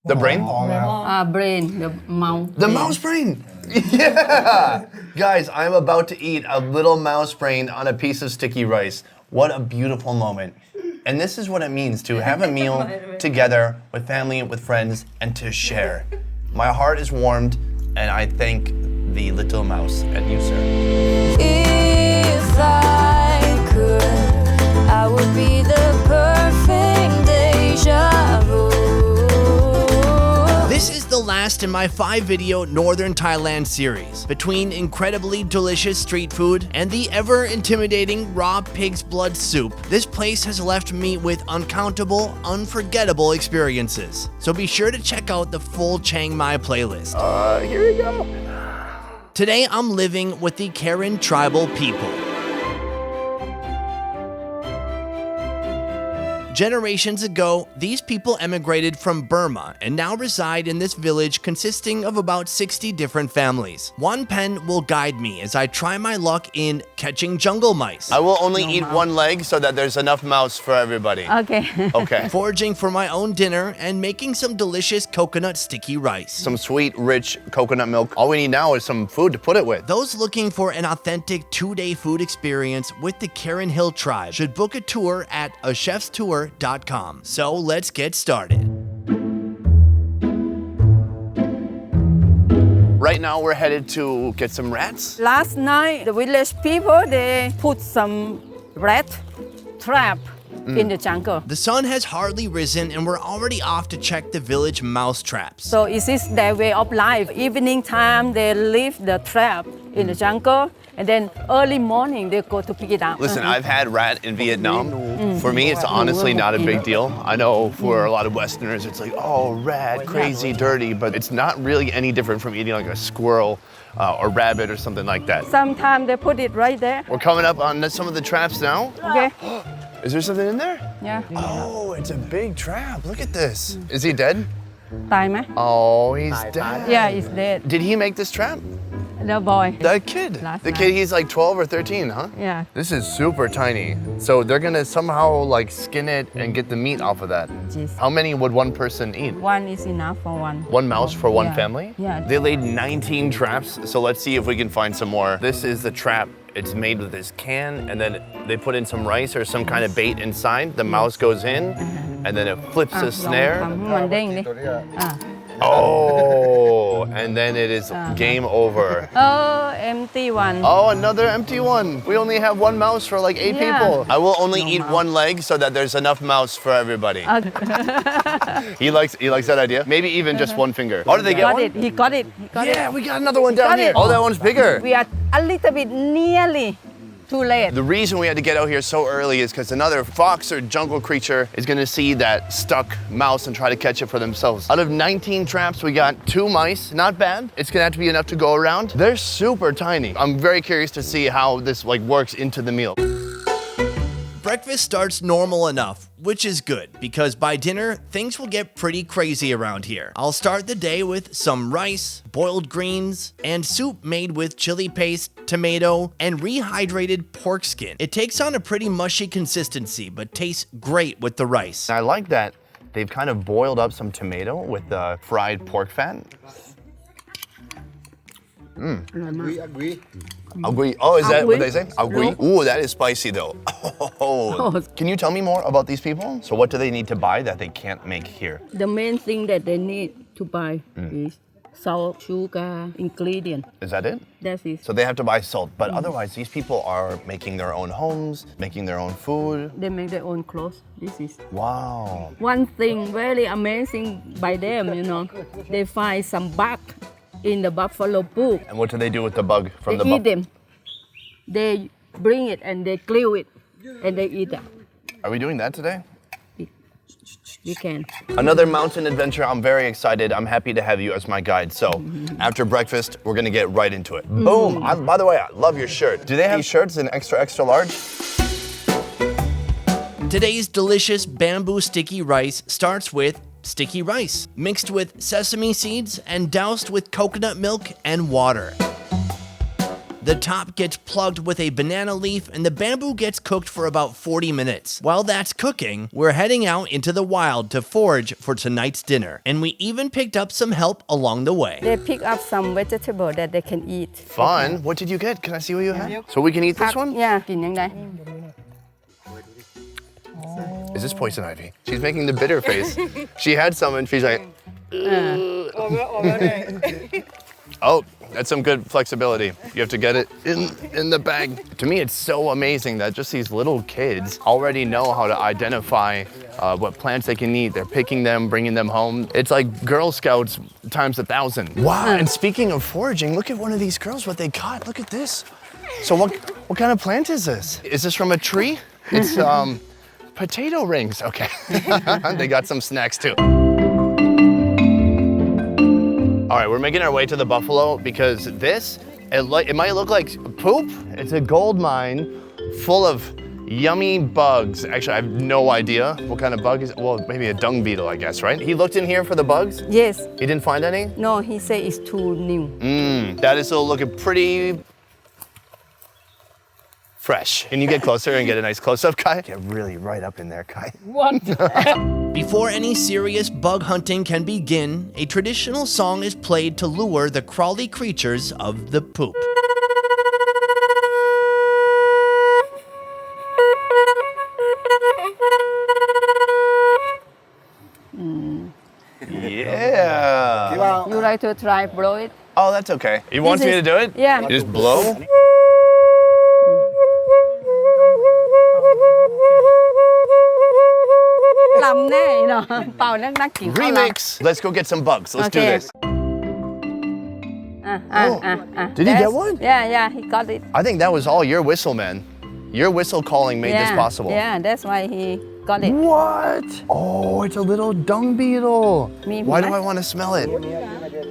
The brain? Brain, the mouse. The mouse brain! Yeah! Guys, I'm about to eat a little mouse brain on a piece of sticky rice. What a beautiful moment. And this is what it means to have a meal together with family, with friends, and to share. My heart is warmed, and I thank the little mouse and you, sir. If I could, I would be the perfect deja vu. This is the last in my 5-video Northern Thailand series. Between incredibly delicious street food and the ever-intimidating raw pig's blood soup, this place has left me with uncountable, unforgettable experiences. So be sure to check out the full Chiang Mai playlist. Here we go. Today I'm living with the Karen tribal people. Generations ago, these people emigrated from Burma and now reside in this village consisting of about 60 different families. One pen will guide me as I try my luck in catching jungle mice. I will only eat one leg so that there's enough mouse for everybody. Okay. Okay. Foraging for my own dinner and making some delicious coconut sticky rice. Some sweet, rich coconut milk. All we need now is some food to put it with. Those looking for an authentic 2-day food experience with the Karen Hill tribe should book a tour at achefstour.com. So let's get started. Right now we're headed to get some rats. Last night, the village people, they put some rat trap in the jungle. The sun has hardly risen and we're already off to check the village mouse traps. So it is their way of life. Evening time, they leave the trap in the jungle, and then early morning, they go to pick it up. Listen, I've had rat in Vietnam. For me, it's honestly not a big deal. I know for a lot of Westerners, it's like, oh, rat, crazy, dirty, but it's not really any different from eating like a squirrel or rabbit or something like that. Sometimes they put it right there. We're coming up on some of the traps now. Okay. Is there something in there? Yeah. Oh, it's a big trap. Look at this. Is he dead? Tài mấy? Oh, he's dead. Yeah, it's dead. Did he make this trap? The boy. The kid. Last The night. kid, he's like 12 or 13, huh? Yeah. This is super tiny. So they're gonna somehow like skin it and get the meat off of that. Jeez. How many would one person eat? One is enough for one. One mouse for one Yeah. family? Yeah. They laid 19 traps, so let's see if we can find some more. This is the trap. It's made with this can, and then they put in some rice or some kind of bait inside. The mouse goes in, and then it flips the snare. Mình đen đi. Oh, and then it is game over. Oh, empty one. Oh, another empty one. We only have one mouse for like 8 Yeah. people. I will only eat one leg so that there's enough mouse for everybody. He likes that idea. Maybe even just one finger. Oh, did they get Got one? it. He got it. He got it. Yeah, we got another one down Got here. it. Oh, that one's bigger. We are a little bit nearly too late. The reason we had to get out here so early is because another fox or jungle creature is gonna see that stuck mouse and try to catch it for themselves. Out of 19 traps, we got 2 mice. Not bad. It's gonna have to be enough to go around. They're super tiny. I'm very curious to see how this like works into the meal. Breakfast starts normal enough, which is good because by dinner, things will get pretty crazy around here. I'll start the day with some rice, boiled greens, and soup made with chili paste, tomato, and rehydrated pork skin. It takes on a pretty mushy consistency, but tastes great with the rice. I like that they've kind of boiled up some tomato with the fried pork fat. Agui. Oh, is that what they say? Agui. Ooh, that is spicy though. Oh. Can you tell me more about these people? So what do they need to buy that they can't make here? The main thing that they need to buy is salt, sugar, ingredient. Is that it? That's it. So they have to buy salt, but otherwise these people are making their own homes, making their own food. They make their own clothes. This is Wow. one thing very amazing by them, you know. They find some bug in the buffalo poop. And what do they do with the bug from They the eat them. They bring it and they glue it and they eat it. Are we doing that today? You can. Another mountain adventure. I'm very excited. I'm happy to have you as my guide. So after breakfast, we're gonna get right into it. Boom. By the way, I love your shirt. Do they have shirts in extra, extra large? Today's delicious bamboo sticky rice starts with sticky rice, mixed with sesame seeds and doused with coconut milk and water. The top gets plugged with a banana leaf and the bamboo gets cooked for about 40 minutes. While that's cooking, we're heading out into the wild to forage for tonight's dinner. And we even picked up some help along the way. They pick up some vegetable that they can eat. Fun. What did you get? Can I see what you have? So we can eat this one? Yeah, กินยังไง Is this poison ivy? She's making the bitter face. She had some and she's like, oh, that's some good flexibility. You have to get it in the bag. To me, it's so amazing that just these little kids already know how to identify what plants they can eat. They're picking them, bringing them home. It's like Girl Scouts times 1,000. Wow, and speaking of foraging, look at one of these girls, what they got. Look at this. So what kind of plant is this? Is this from a tree? It's potato rings. Okay, they got some snacks too. All right, we're making our way to the buffalo because this, it might look like poop. It's a gold mine full of yummy bugs. Actually, I have no idea what kind of bug is. Well, maybe a dung beetle, I guess, right? He looked in here for the bugs? Yes. He didn't find any? No, he say it's too new. That is still looking pretty fresh. Can you get closer and get a nice close-up, Kai? Get really right up in there, Kai. What? Before any serious bug hunting can begin, a traditional song is played to lure the crawly creatures of the poop. Yeah. You like to try blow it? Oh, that's okay. He wants me to do it? Yeah. You just blow? Remix. Let's go get some bugs. Let's do Okay. this. Did he get one? Yeah, he got it. I think that was all your whistle, man. Your whistle calling made this possible. Yeah, that's why he got it. What? Oh, it's a little dung beetle. Why do I want to smell it?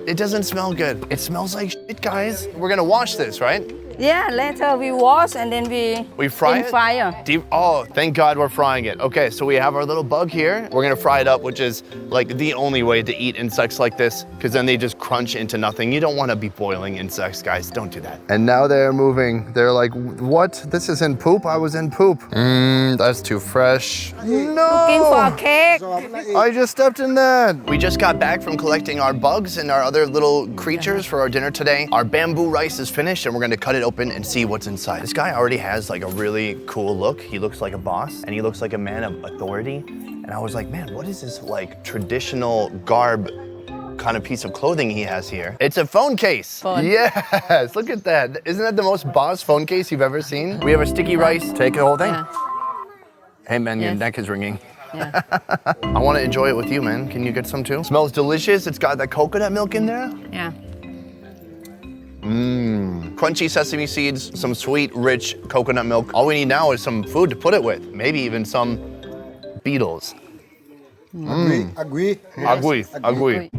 It doesn't smell good. It smells like shit, guys. We're gonna wash this, right? Yeah, later we wash and then we fry in it? fire. Oh, thank God we're frying it. Okay, so we have our little bug here. We're gonna fry it up, which is like the only way to eat insects like this, because then they just crunch into nothing. You don't want to be boiling insects, guys. Don't do that. And now they're moving. They're like, what? This isn't poop. I was in poop. That's too fresh. No! Looking for a cake. I just stepped in that. We just got back from collecting our bugs and our other little creatures for our dinner today. Our bamboo rice is finished and we're gonna cut it open and see what's inside. This guy already has like a really cool look. He looks like a boss and he looks like a man of authority. And I was like, man, what is this like traditional garb kind of piece of clothing he has here? It's a phone case. Phone. Yes, look at that. Isn't that the most boss phone case you've ever seen? We have a sticky rice. Take the whole thing. Yeah. Hey man, your Yes. neck is ringing. Yeah. I want to enjoy it with you, man. Can you get some too? Smells delicious. It's got that coconut milk in there. Yeah. Crunchy sesame seeds, some sweet, rich coconut milk. All we need now is some food to put it with. Maybe even some beetles. Agree. Agui.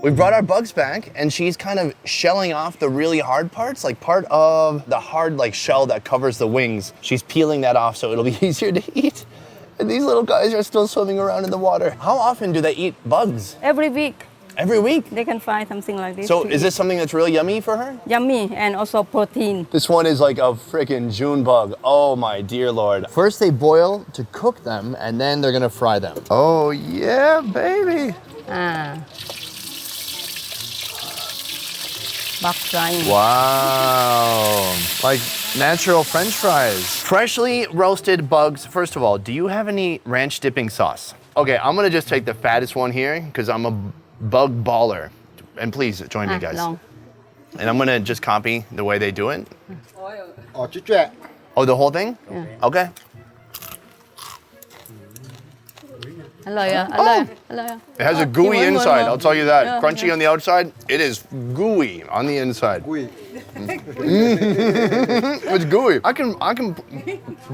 We brought our bugs back and she's kind of shelling off the really hard parts, like part of the hard like shell that covers the wings. She's peeling that off so it'll be easier to eat. And these little guys are still swimming around in the water. How often do they eat bugs? Every week Every week? they can find something like this. So to is eat. this something that's really yummy for her? Yummy and also protein. This one is like a freaking June bug. Oh my dear Lord. First they boil to cook them and then they're gonna fry them. Oh yeah, baby. Bug frying. Wow. Like natural French fries. Freshly roasted bugs. First of all, do you have any ranch dipping sauce? Okay, I'm gonna just take the fattest one here because I'm a bug baller. And please join me, guys. Long. And I'm gonna just copy the way they do it. Oh, chit-chat. Oh, the whole thing? Yeah. Okay. อร่อยอ่ะอร่อยอร่อย It has a gooey you want inside, more? I'll tell you that. Yeah, Crunchy on the outside, it is gooey on the inside. Agree. It's gooey. I can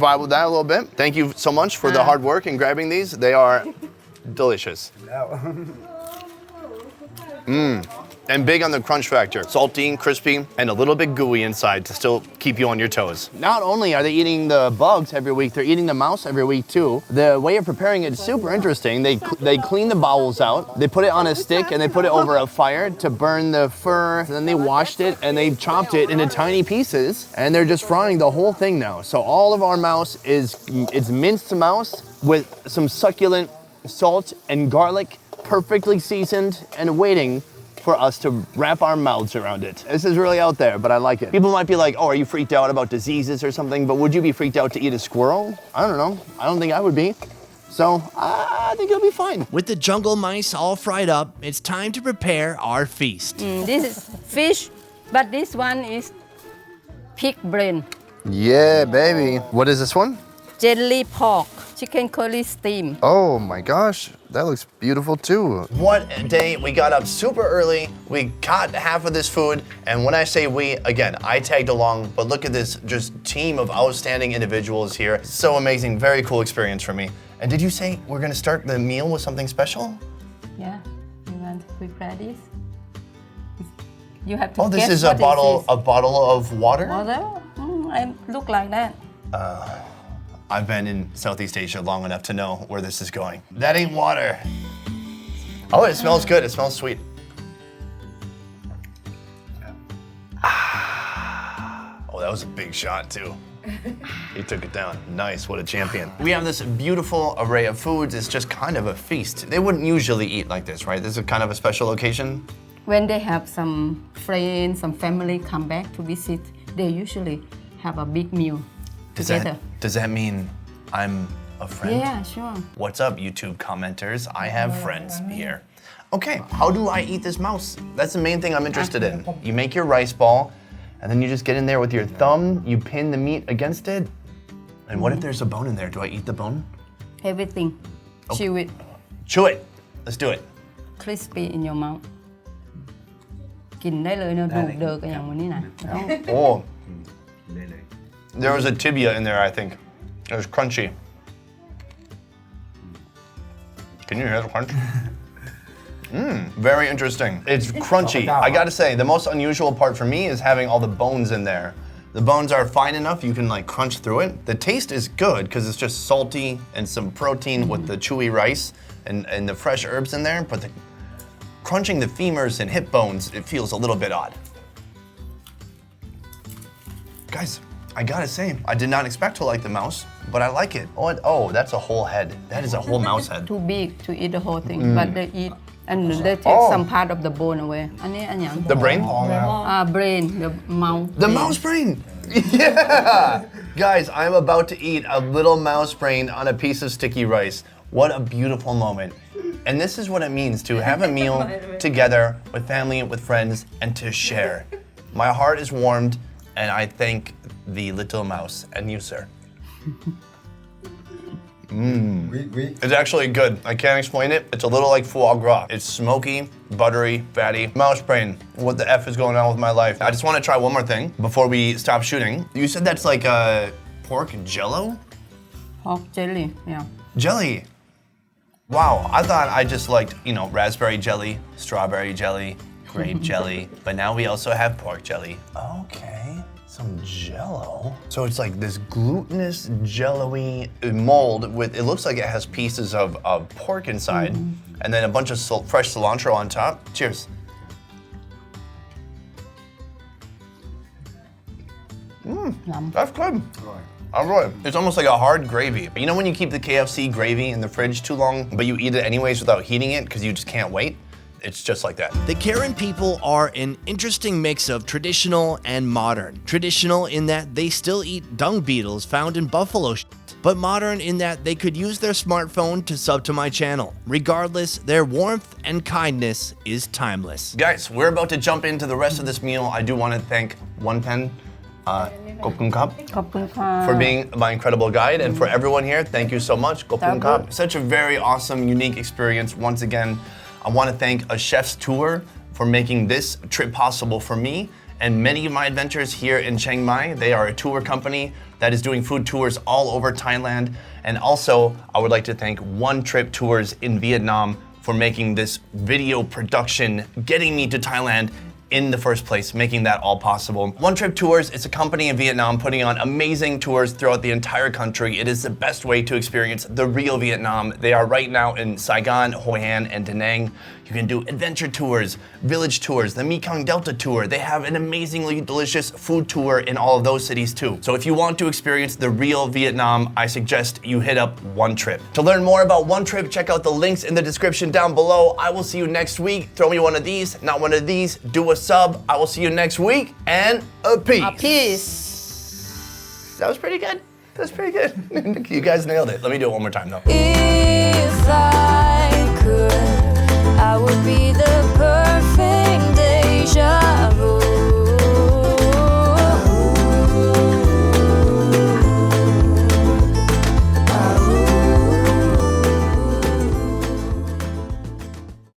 vibe with that a little bit. Thank you so much for the hard work in grabbing these. They are delicious. And big on the crunch factor. Salty and crispy and a little bit gooey inside to still keep you on your toes. Not only are they eating the bugs every week, they're eating the mouse every week too. The way of preparing it is super interesting. They clean the bowels out, they put it on a stick and they put it over a fire to burn the fur. And then they washed it and they chopped it into tiny pieces and they're just frying the whole thing now. So all of our mouse it's minced mouse with some succulent salt and garlic, perfectly seasoned and waiting for us to wrap our mouths around it. This is really out there, but I like it. People might be like, oh, are you freaked out about diseases or something? But would you be freaked out to eat a squirrel? I don't know. I don't think I would be. So I think it'll be fine. With the jungle mice all fried up, it's time to prepare our feast. This is fish, but this one is pig brain. Yeah, baby. What is this one? Jelly pork, chicken curry steam. Oh my gosh, that looks beautiful too. What a day. We got up super early, we caught half of this food, and when I say we, again, I tagged along, but look at this just team of outstanding individuals here. So amazing, very cool experience for me. And did you say we're gonna start the meal with something special? Yeah, you want to prepare this? You have to Oh, this guess is what a bottle of water? Water? I look like that. I've been in Southeast Asia long enough to know where this is going. That ain't water. Oh, it smells good. It smells sweet. Oh, that was a big shot too. He took it down. Nice, what a champion. We have this beautiful array of foods. It's just kind of a feast. They wouldn't usually eat like this, right? This is kind of a special occasion. When they have some friends, some family come back to visit, they usually have a big meal together. Does that mean I'm a friend? Yeah, sure. What's up, YouTube commenters? I have friends here. Okay, how do I eat this mouse? That's the main thing I'm interested in. You make your rice ball, and then you just get in there with your thumb, you pin the meat against it. And what if there's a bone in there? Do I eat the bone? Everything. Chew it. Chew it. Let's do it. Crispy in your mouth. กินได้เลยเนอะดูเดิกอย่างวันนี้นะต้อง Oh. There was a tibia in there, I think. It was crunchy. Can you hear the crunch? Very interesting. It's crunchy. I gotta say, the most unusual part for me is having all the bones in there. The bones are fine enough, you can like crunch through it. The taste is good because it's just salty and some protein with the chewy rice and the fresh herbs in there, but crunching the femurs and hip bones, it feels a little bit odd. Guys, I gotta say, I did not expect to like the mouse, but I like it. Oh, that's a whole head. That is a whole mouse head. too big to eat the whole thing, but they eat and they take some part of the bone away. อันนี้อันยัง The brain? Brain, the mouth. The mouse brain! Yeah! Guys, I'm about to eat a little mouse brain on a piece of sticky rice. What a beautiful moment. And this is what it means to have a meal together with family, with friends, and to share. My heart is warmed, and I thank the little mouse and you, sir. It's actually good. I can't explain it. It's a little like foie gras. It's smoky, buttery, fatty. Mouse brain. What the F is going on with my life? I just want to try one more thing before we stop shooting. You said that's like pork jello? Pork jelly, yeah. Jelly. Wow, I thought I just liked, raspberry jelly, strawberry jelly, grape jelly, but now we also have pork jelly. Okay, some jello. So it's like this glutinous, jello-y mold with, it looks like it has pieces of pork inside, and then a bunch of fresh cilantro on top. Cheers. That's good. Alright. It's almost like a hard gravy. You know when you keep the KFC gravy in the fridge too long, but you eat it anyways without heating it because you just can't wait? It's just like that. The Karen people are an interesting mix of traditional and modern. Traditional in that they still eat dung beetles found in buffalo shit, but modern in that they could use their smartphone to sub to my channel. Regardless, their warmth and kindness is timeless. Guys, we're about to jump into the rest of this meal. I do want to thank One Pen, Gopung Kap, ขอบคุณค่ะ for being my incredible guide, and for everyone here, thank you so much. Gopung Kap. Such a very awesome, unique experience. Once again, I want to thank a chef's tour for making this trip possible for me and many of my adventures here in Chiang Mai. They are a tour company that is doing food tours all over Thailand. And also, I would like to thank Onetrip Tours in Vietnam for making this video production, getting me to Thailand in the first place, making that all possible. Onetrip Tours is a company in Vietnam putting on amazing tours throughout the entire country. It is the best way to experience the real Vietnam. They are right now in Saigon, Hoi An, and Da Nang. You can do adventure tours, village tours, the Mekong Delta tour. They have an amazingly delicious food tour in all of those cities too. So if you want to experience the real Vietnam, I suggest you hit up Onetrip. To learn more about Onetrip, check out the links in the description down below. I will see you next week. Throw me one of these, not one of these. Do a sub. I will see you next week, and a peace. A peace. That was pretty good. That was pretty good. You guys nailed it. Let me do it one more time though. If